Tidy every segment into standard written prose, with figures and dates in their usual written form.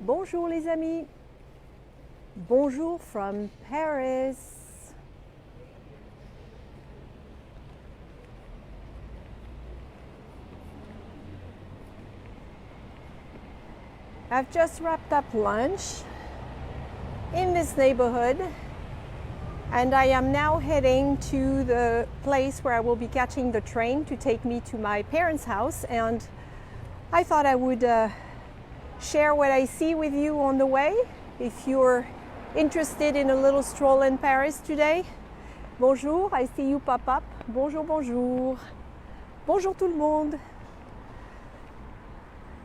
Bonjour les amis. Bonjour from Paris. I've just wrapped up lunch in this neighborhood and I am now heading to the place where I will be catching the train to take me to my parents' house, and I thought I would share what I see with you on the way. If you're interested in a little stroll in Paris today, bonjour, I see you pop up. Bonjour, bonjour. Bonjour tout le monde.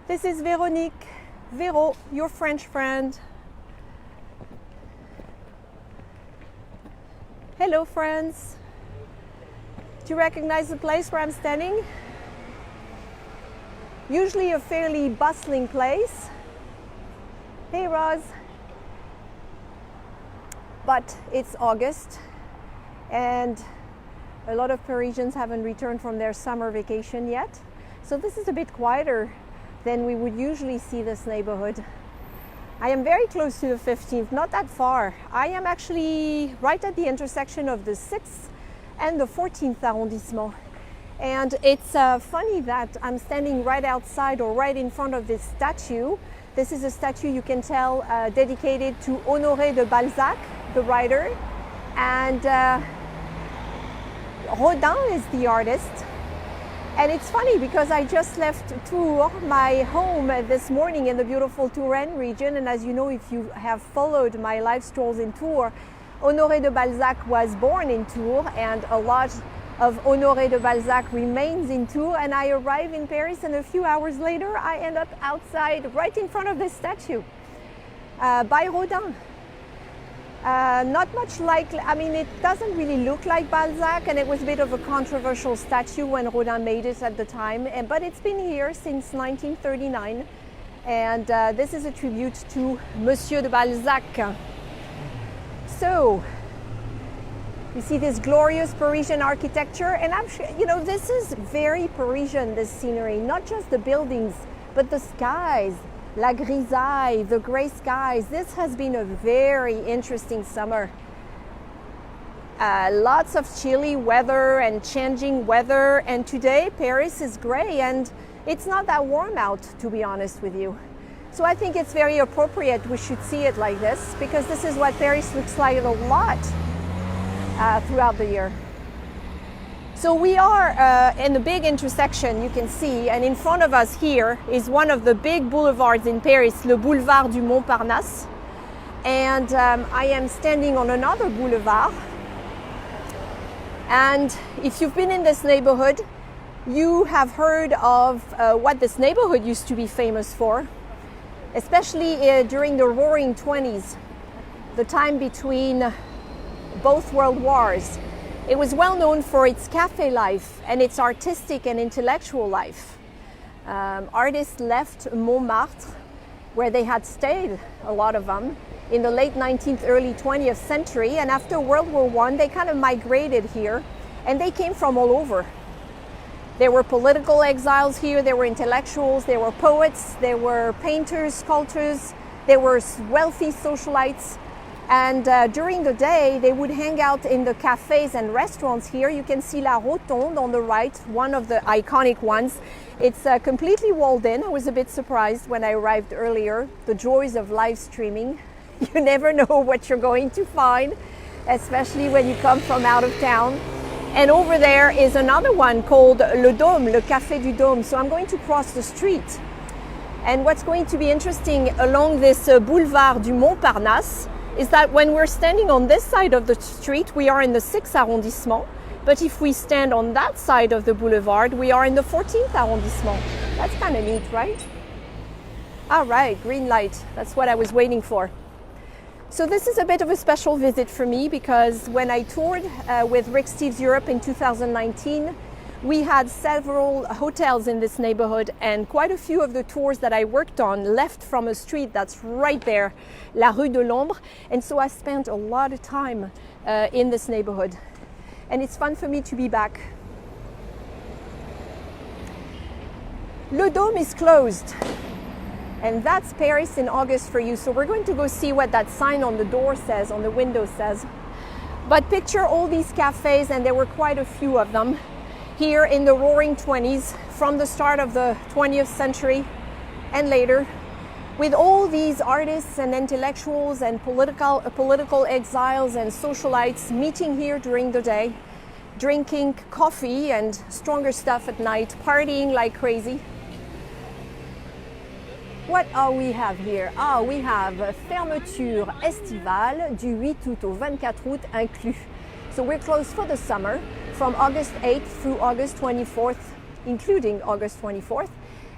This is Véronique. Véro, your French friend. Hello friends. Do you recognize the place where I'm standing? Usually a fairly bustling place. Hey Roz. But it's August and a lot of Parisians haven't returned from their summer vacation yet. So this is a bit quieter than we would usually see this neighborhood. I am very close to the 15th, not that far. I am actually right at the intersection of the 6th and the 14th arrondissement. And it's funny that I'm standing right outside or right in front of this statue. This is a statue, you can tell, dedicated to Honoré de Balzac, the writer. And Rodin is the artist. And it's funny because I just left Tours, my home, this morning in the beautiful Touraine region. And as you know, if you have followed my live strolls in Tours, Honoré de Balzac was born in Tours, and a lot of Honoré de Balzac remains in Tours. And I arrive in Paris, and a few hours later, I end up outside right in front of this statue by Rodin. Not much like, I mean, it doesn't really look like Balzac, and it was a bit of a controversial statue when Rodin made it at the time, but it's been here since 1939, and this is a tribute to Monsieur de Balzac. So, you see this glorious Parisian architecture, and I'm sure, you know, this is very Parisian, this scenery, not just the buildings, but the skies. La grisaille, the gray skies. This has been a very interesting summer. Lots of chilly weather and changing weather, and today Paris is gray and it's not that warm out, to be honest with you. So I think it's very appropriate we should see it like this, because this is what Paris looks like a lot throughout the year. So we are in a big intersection, you can see, and in front of us here is one of the big boulevards in Paris, le boulevard du Montparnasse. And I am standing on another boulevard. And if you've been in this neighborhood, you have heard of what this neighborhood used to be famous for, especially during the Roaring Twenties, the time between both world wars. It was well known for its café life and its artistic and intellectual life. Artists left Montmartre, where they had stayed, a lot of them, in the late 19th, early 20th century, and after World War I, they kind of migrated here, and they came from all over. There were political exiles here, there were intellectuals, there were poets, there were painters, sculptors, there were wealthy socialites. And during the day, they would hang out in the cafes and restaurants here. You can see La Rotonde on the right, one of the iconic ones. It's completely walled in. I was a bit surprised when I arrived earlier. The joys of live streaming. You never know what you're going to find, especially when you come from out of town. And over there is another one called Le Dôme, le Café du Dôme. So I'm going to cross the street. And what's going to be interesting along this boulevard du Montparnasse is that when we're standing on this side of the street, we are in the 6th arrondissement. But if we stand on that side of the boulevard, we are in the 14th arrondissement. That's kind of neat, right? All right, green light. That's what I was waiting for. So this is a bit of a special visit for me, because when I toured with Rick Steves Europe in 2019, we had several hotels in this neighborhood, and quite a few of the tours that I worked on left from a street that's right there, La Rue de l'Ombre. And so I spent a lot of time in this neighborhood. And it's fun for me to be back. Le Dôme is closed. And that's Paris in August for you. So we're going to go see what that sign on the door says, on the window says. But picture all these cafes, and there were quite a few of them here in the Roaring Twenties from the start of the 20th century and later, with all these artists and intellectuals and political exiles and socialites meeting here during the day, drinking coffee and stronger stuff at night, partying like crazy. What we have here? We have fermeture estivale du 8 août au 24 août inclus. So we're closed for the summer from August 8th through August 24th, including August 24th.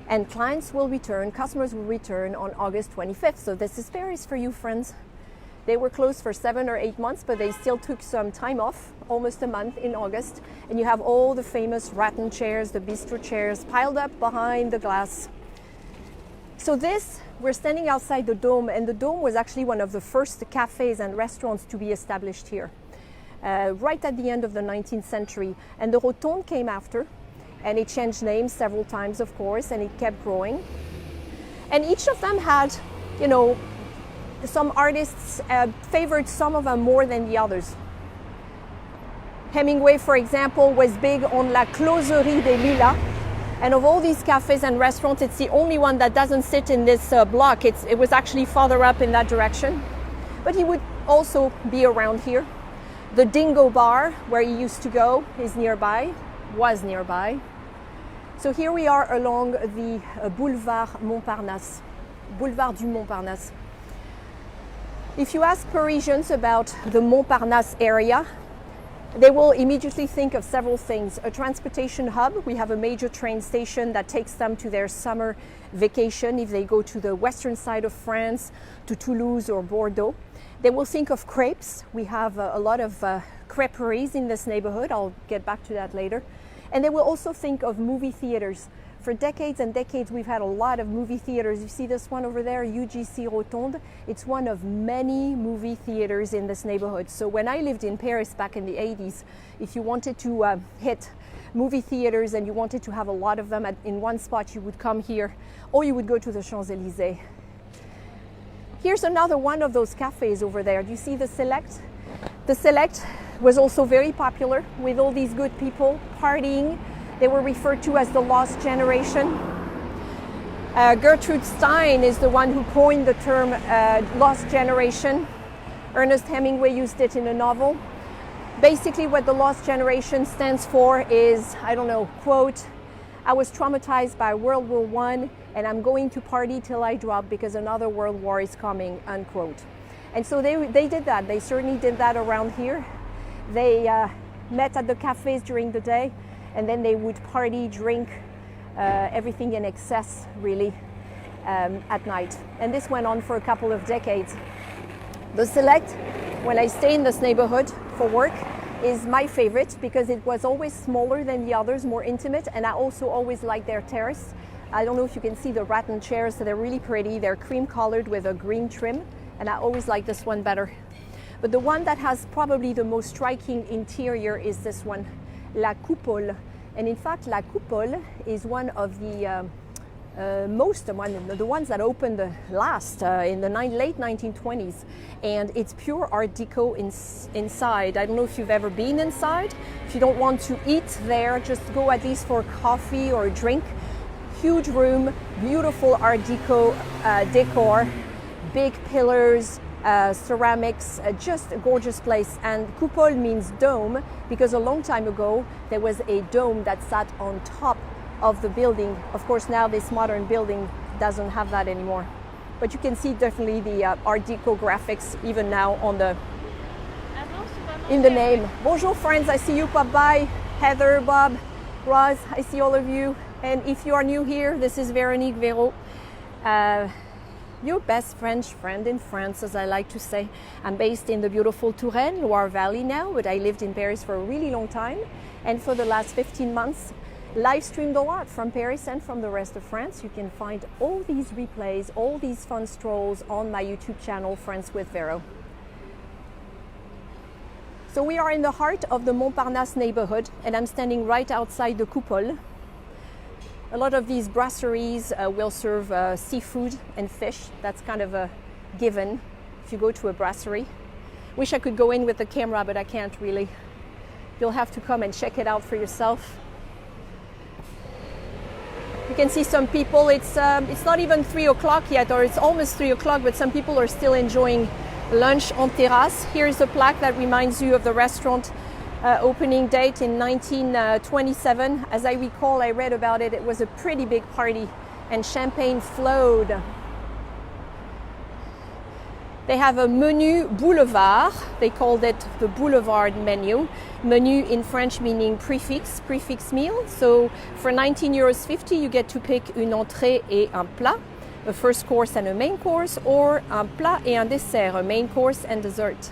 And clients will return, customers will return on August 25th. So this is Paris for you, friends. They were closed for 7 or 8 months, but they still took some time off, almost a month in August. And you have all the famous rattan chairs, the bistro chairs piled up behind the glass. So we're standing outside the Dome, and the Dome was actually one of the first cafes and restaurants to be established here, right at the end of the 19th century. And the Rotonde came after, and it changed names several times, of course, and it kept growing. And each of them had, some artists favored some of them more than the others. Hemingway, for example, was big on La Closerie des Lilas. And of all these cafes and restaurants, it's the only one that doesn't sit in this block. It was actually farther up in that direction. But he would also be around here. The Dingo Bar, where he used to go, was nearby. So here we are along the boulevard Montparnasse, boulevard du Montparnasse. If you ask Parisians about the Montparnasse area, they will immediately think of several things. A transportation hub. We have a major train station that takes them to their summer vacation if they go to the western side of France, to Toulouse or Bordeaux. They will think of crepes. We have a lot of creperies in this neighborhood. I'll get back to that later. And they will also think of movie theaters. For decades and decades, we've had a lot of movie theaters. You see this one over there, UGC Rotonde. It's one of many movie theaters in this neighborhood. So when I lived in Paris back in the 80s, if you wanted to hit movie theaters and you wanted to have a lot of them in one spot, you would come here, or you would go to the Champs-Élysées. Here's another one of those cafes over there. Do you see the Select? The Select was also very popular with all these good people partying. They were referred to as the lost generation. Gertrude Stein is the one who coined the term lost generation. Ernest Hemingway used it in a novel. Basically what the lost generation stands for is, quote, I was traumatized by World War I and I'm going to party till I drop because another world war is coming, unquote. And so they did that. They certainly did that around here. They met at the cafes during the day, and then they would party, drink, everything in excess, really, at night. And this went on for a couple of decades. The Select, when I stay in this neighborhood for work, is my favorite because it was always smaller than the others, more intimate, and I also always like their terrace. I don't know if you can see the rattan chairs, so they're really pretty. They're cream colored with a green trim, and I always like this one better. But the one that has probably the most striking interior is this one, La Coupole. And in fact, La Coupole is one of the the ones that opened last in the late 1920s. And it's pure Art Deco inside. I don't know if you've ever been inside. If you don't want to eat there, just go at least for coffee or a drink. Huge room, beautiful Art Deco decor, big pillars, ceramics, just a gorgeous place. And Coupole means dome because a long time ago there was a dome that sat on top of the building. Of course, now this modern building doesn't have that anymore. But you can see definitely the Art Deco graphics even now on in the name. Bonjour friends, I see you. Bye-bye. Heather, Bob, Roz, I see all of you. And if you are new here, this is Véronique Véraud. Your best French friend in France, as I like to say. I'm based in the beautiful Touraine, Loire Valley now, but I lived in Paris for a really long time. And for the last 15 months, live streamed a lot from Paris and from the rest of France. You can find all these replays, all these fun strolls on my YouTube channel, Friends with Vero. So we are in the heart of the Montparnasse neighborhood, and I'm standing right outside the Coupole. A lot of these brasseries will serve seafood and fish. That's kind of a given if you go to a brasserie. Wish I could go in with the camera, but I can't really. You'll have to come and check it out for yourself. You can see some people, it's not even 3 o'clock yet, or it's almost 3 o'clock, but some people are still enjoying lunch on terrasse. Here's a plaque that reminds you of the restaurant opening date in 1927. As I recall, I read about it, it was a pretty big party and champagne flowed. They have a menu boulevard. They called it the boulevard menu. Menu in French meaning prefix meal. So for 19 euros 50, you get to pick une entrée et un plat, a first course and a main course, or un plat et un dessert, a main course and dessert.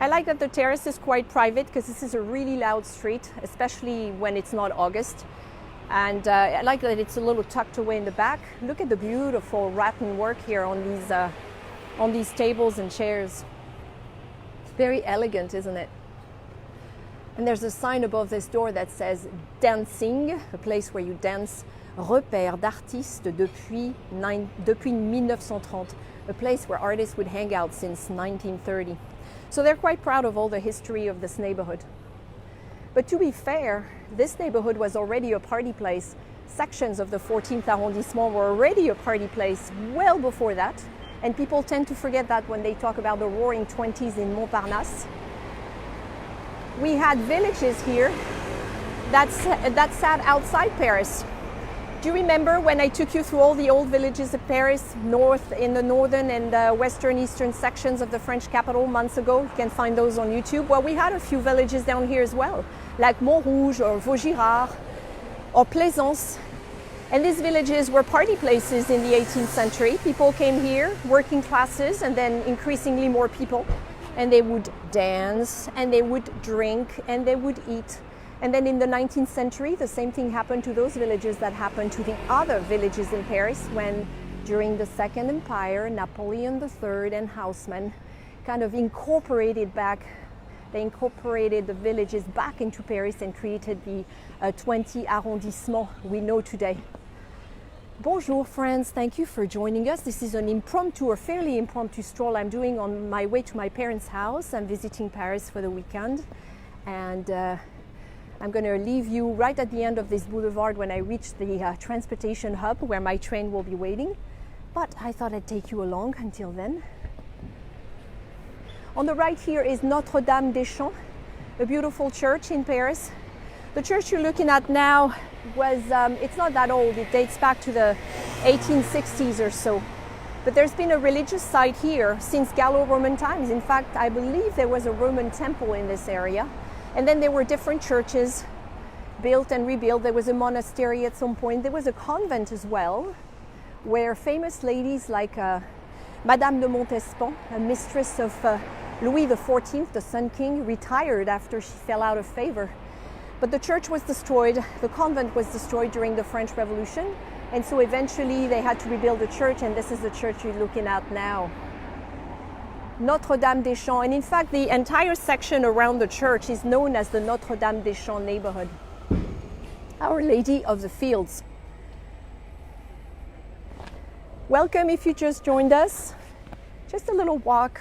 I like that the terrace is quite private because this is a really loud street, especially when it's not August. And I like that it's a little tucked away in the back. Look at the beautiful rattan work here on these tables and chairs. It's very elegant, isn't it? And there's a sign above this door that says dancing, a place where you dance, repère d'artistes depuis 1930, a place where artists would hang out since 1930. So they're quite proud of all the history of this neighborhood. But to be fair, this neighborhood was already a party place. Sections of the 14th arrondissement were already a party place well before that. And people tend to forget that when they talk about the Roaring Twenties in Montparnasse. We had villages here that sat outside Paris. Do you remember when I took you through all the old villages of Paris, in the northern and western eastern sections of the French capital months ago? You can find those on YouTube. Well, we had a few villages down here as well, like Montrouge or Vaugirard or Plaisance. And these villages were party places in the 18th century. People came here, working classes, and then increasingly more people. And they would dance, and they would drink, and they would eat. And then in the 19th century, the same thing happened to those villages that happened to the other villages in Paris when, during the Second Empire, Napoleon III and Haussmann kind of incorporated the villages back into Paris and created the 20 arrondissements we know today. Bonjour friends, thank you for joining us. This is an impromptu or fairly impromptu stroll I'm doing on my way to my parents' house. I'm visiting Paris for the weekend, and I'm going to leave you right at the end of this boulevard when I reach the transportation hub where my train will be waiting. But I thought I'd take you along until then. On the right here is Notre-Dame des Champs, a beautiful church in Paris. The church you're looking at now it's not that old. It dates back to the 1860s or so. But there's been a religious site here since Gallo-Roman times. In fact, I believe there was a Roman temple in this area. And then there were different churches built and rebuilt. There was a monastery at some point. There was a convent as well, where famous ladies like Madame de Montespan, a mistress of Louis XIV, the Sun King, retired after she fell out of favor. But the church was destroyed, the convent was destroyed during the French Revolution, and so eventually they had to rebuild the church, and this is the church you're looking at now. Notre-Dame des Champs, and in fact the entire section around the church is known as the Notre-Dame des Champs neighborhood. Our Lady of the Fields. Welcome if you just joined us. Just a little walk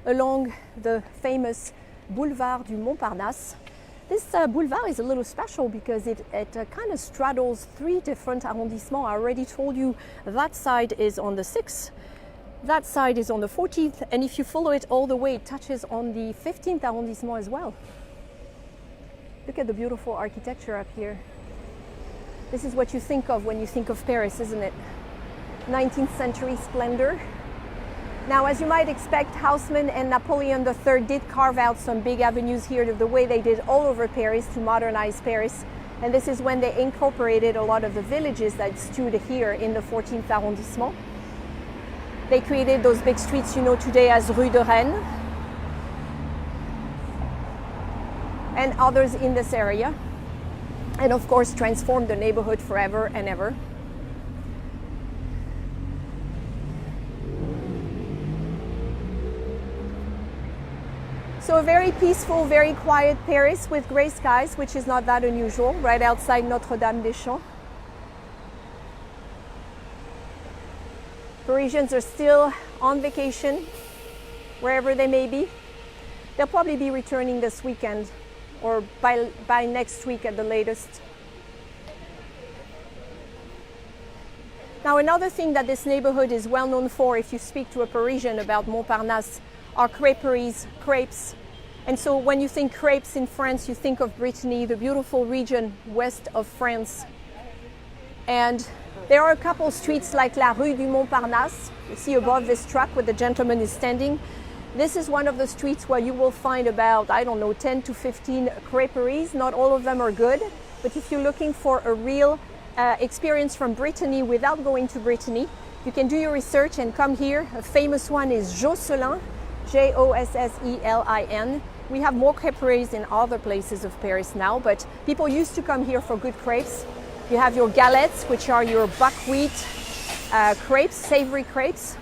along the famous boulevard du Montparnasse. This boulevard is a little special because it kind of straddles 3 different arrondissements. I already told you that side is on the 6th. That side is on the 14th, and if you follow it all the way, it touches on the 15th arrondissement as well. Look at the beautiful architecture up here. This is what you think of when you think of Paris, isn't it? 19th century splendor. Now, as you might expect, Haussmann and Napoleon III did carve out some big avenues here the way they did all over Paris to modernize Paris. And this is when they incorporated a lot of the villages that stood here in the 14th arrondissement. They created those big streets you know today as Rue de Rennes and others in this area, and of course transformed the neighborhood forever and ever. So a very peaceful, very quiet Paris with grey skies, which is not that unusual, right outside Notre-Dame des Champs. Parisians are still on vacation, wherever they may be. They'll probably be returning this weekend or by next week at the latest. Now, another thing that this neighborhood is well known for, if you speak to a Parisian about Montparnasse, are creperies, crepes. And so when you think crepes in France, you think of Brittany, the beautiful region west of France. And there are a couple streets like La Rue du Montparnasse. You see above this truck where the gentleman is standing. This is one of the streets where you will find about, 10 to 15 creperies. Not all of them are good, but if you're looking for a real experience from Brittany without going to Brittany, you can do your research and come here. A famous one is Josselin, Josselin. We have more creperies in other places of Paris now, but people used to come here for good crepes. You have your galettes, which are your buckwheat crepes, savory crepes,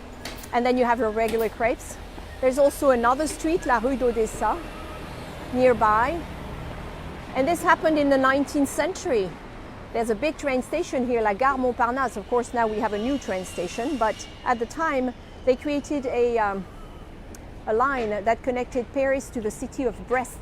and then you have your regular crepes. There's also another street, La Rue d'Odessa, nearby. And this happened in the 19th century. There's a big train station here, La Gare Montparnasse. Of course, now we have a new train station, but at the time, they created a line that connected Paris to the city of Brest,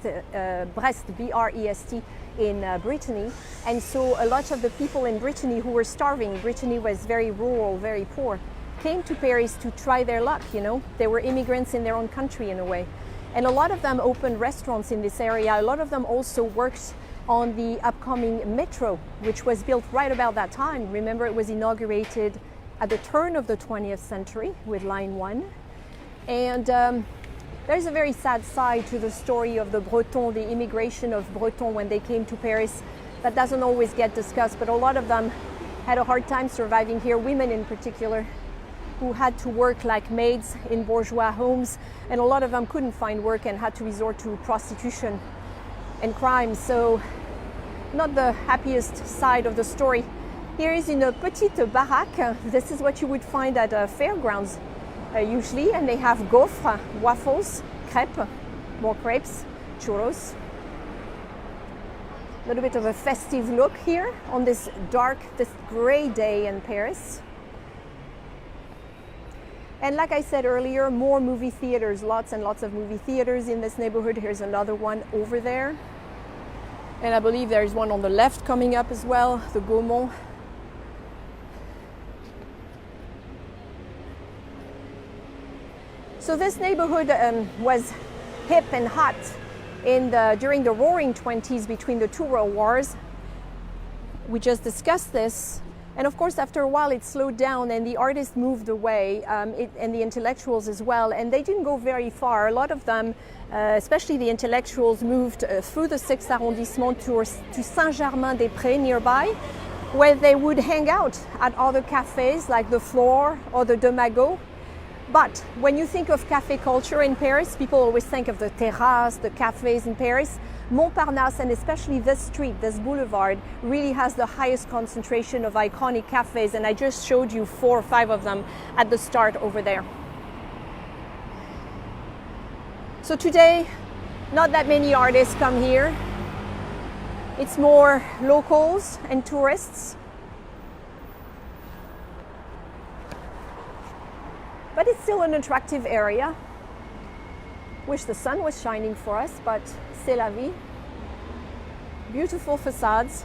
B-R-E-S-T, in Brittany. And so a lot of the people in Brittany who were starving, Brittany was very rural, very poor, came to Paris to try their luck, you know. They were immigrants in their own country in a way. And a lot of them opened restaurants in this area. A lot of them also worked on the upcoming metro, which was built right about that time. Remember, it was inaugurated at the turn of the 20th century with Line 1. And there's a very sad side to the story of the Breton, the immigration of Breton when they came to Paris. That doesn't always get discussed, but a lot of them had a hard time surviving here, women in particular, who had to work like maids in bourgeois homes, and a lot of them couldn't find work and had to resort to prostitution and crime. So not the happiest side of the story. Here is une petite baraque. This is what you would find at fairgrounds usually, and they have gaufres, waffles, crêpes, more crepes, churros. A little bit of a festive look here on this gray day in Paris. And like I said earlier, more movie theaters, lots and lots of movie theaters in this neighborhood. Here's another one over there. And I believe there's one on the left coming up as well, the Gaumont. So this neighborhood was hip and hot during the Roaring Twenties between the two world wars. We just discussed this. And of course, after a while, it slowed down and the artists moved away, and the intellectuals as well. And they didn't go very far. A lot of them, especially the intellectuals, moved through the 6th arrondissement to Saint-Germain-des-Prés nearby, where they would hang out at other cafes like the Floor or the De Magot. But when you think of cafe culture in Paris, people always think of the terraces, the cafes in Paris. Montparnasse, and especially this street, this boulevard, really has the highest concentration of iconic cafes, and I just showed you 4 or 5 of them at the start over there. So today, not that many artists come here. It's more locals and tourists. But it's still an attractive area. Wish the sun was shining for us, but c'est la vie. Beautiful facades.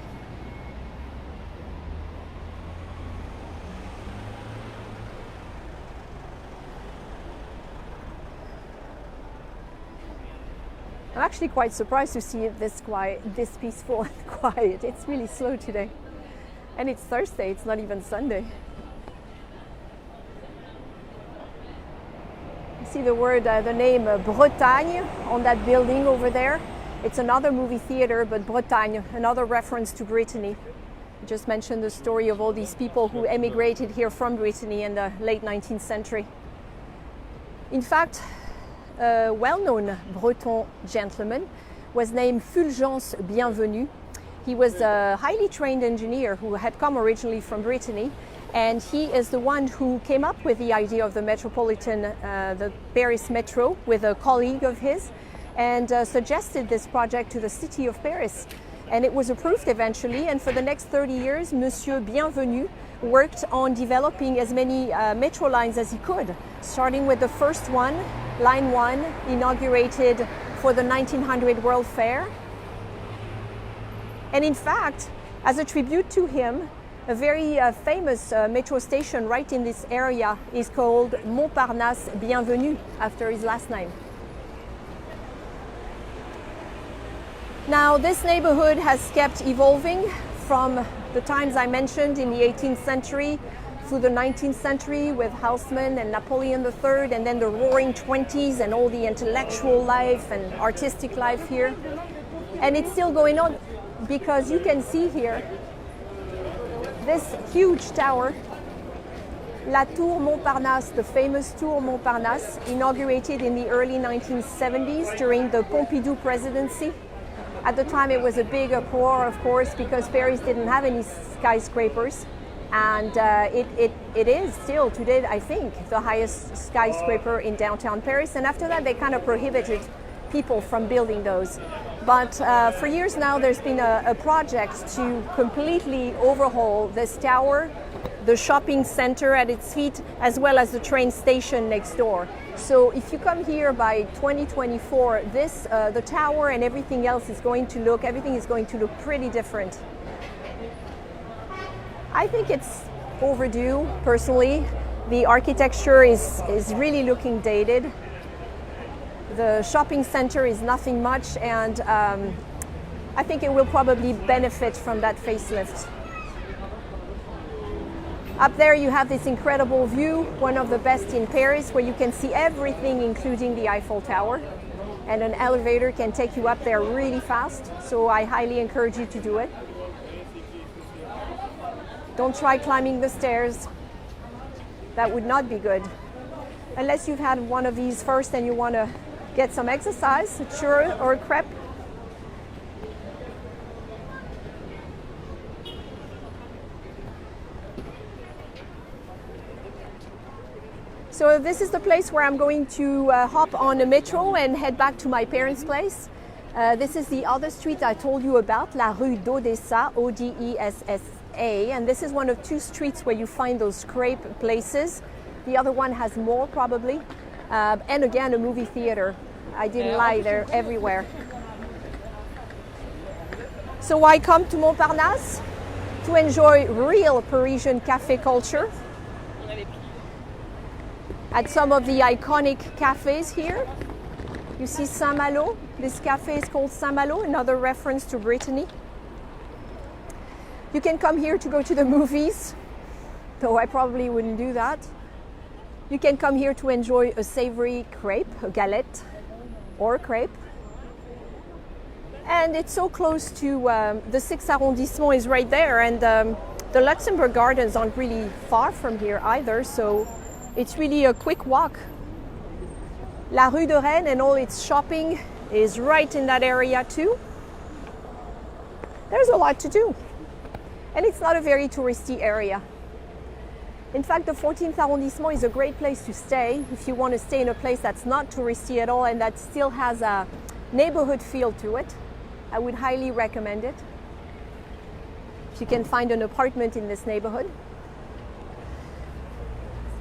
I'm actually quite surprised to see it this quiet, this peaceful and quiet. It's really slow today. And it's Thursday, it's not even Sunday. See the name Bretagne on that building over there. It's another movie theater, but Bretagne, another reference to Brittany. I just mentioned the story of all these people who emigrated here from Brittany in the late 19th century. In fact, a well-known Breton gentleman was named Fulgence Bienvenu. He was a highly trained engineer who had come originally from Brittany. And he is the one who came up with the idea of the metropolitan, the Paris Metro, with a colleague of his. and suggested this project to the city of Paris. And it was approved eventually, and for the next 30 years, Monsieur Bienvenu worked on developing as many metro lines as he could, starting with the first one, Line 1, inaugurated for the 1900 World Fair. And in fact, as a tribute to him, a very famous metro station right in this area is called Montparnasse Bienvenue, after his last name. Now, this neighborhood has kept evolving from the times I mentioned in the 18th century through the 19th century with Haussmann and Napoleon III, and then the Roaring Twenties and all the intellectual life and artistic life here. And it's still going on because you can see here this huge tower, La Tour Montparnasse, the famous Tour Montparnasse, inaugurated in the early 1970s during the Pompidou presidency. At the time it was a big uproar, of course, because Paris didn't have any skyscrapers. And it is still today, I think, the highest skyscraper in downtown Paris. And after that, they kind of prohibited people from building those. But for years now, there's been a project to completely overhaul this tower, the shopping center at its feet, as well as the train station next door. So if you come here by 2024, the tower and everything else is going to look, pretty different. I think it's overdue, personally. The architecture is really looking dated. The shopping center is nothing much, and I think it will probably benefit from that facelift. Up there you have this incredible view, one of the best in Paris, where you can see everything, including the Eiffel Tower. And an elevator can take you up there really fast, so I highly encourage you to do it. Don't try climbing the stairs. That would not be good. Unless you've had one of these first and you want to get some exercise, churro or crepe. So this is the place where I'm going to hop on a metro and head back to my parents' place. This is the other street I told you about, La Rue d'Odessa, O-D-E-S-S-A. And this is one of two streets where you find those crepe places. The other one has more, probably. And again, a movie theater. I didn't lie, they're everywhere. So why come to Montparnasse? To enjoy real Parisian café culture. At some of the iconic cafes here. You see Saint-Malo. This cafe is called Saint-Malo, another reference to Brittany. You can come here to go to the movies, though I probably wouldn't do that. You can come here to enjoy a savory crepe, a galette, or a crepe. And it's so close to the 6th arrondissement is right there, and the Luxembourg Gardens aren't really far from here either, so it's really a quick walk. La Rue de Rennes and all its shopping is right in that area too. There's a lot to do. And it's not a very touristy area. In fact, the 14th arrondissement is a great place to stay if you want to stay in a place that's not touristy at all and that still has a neighborhood feel to it. I would highly recommend it. If you can find an apartment in this neighborhood.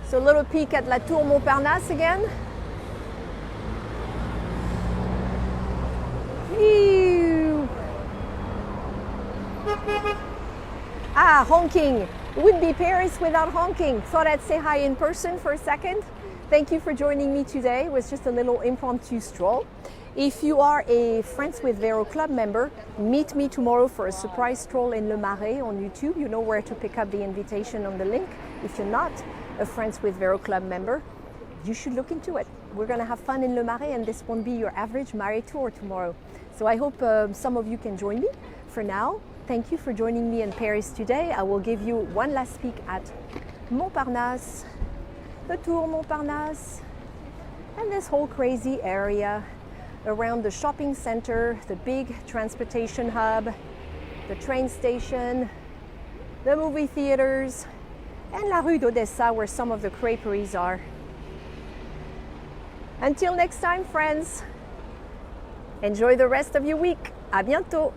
So a little peek at La Tour Montparnasse again. Ew. Ah, honking. Would be Paris without honking. Thought I'd say hi in person for a second. Thank you for joining me today. It was just a little impromptu stroll. If you are a Friends with Vero Club member, meet me tomorrow for a surprise stroll in Le Marais on YouTube. You know where to pick up the invitation on the link. If you're not a Friends with Vero Club member, you should look into it. We're going to have fun in Le Marais, and this won't be your average Marais tour tomorrow. So I hope some of you can join me. For now, thank you for joining me in Paris today. I will give you one last peek at Montparnasse, the Tour Montparnasse, and this whole crazy area around the shopping center, the big transportation hub, the train station, the movie theaters, and La Rue d'Odessa, where some of the creperies are. Until next time, friends, Enjoy the rest of your week. À bientôt!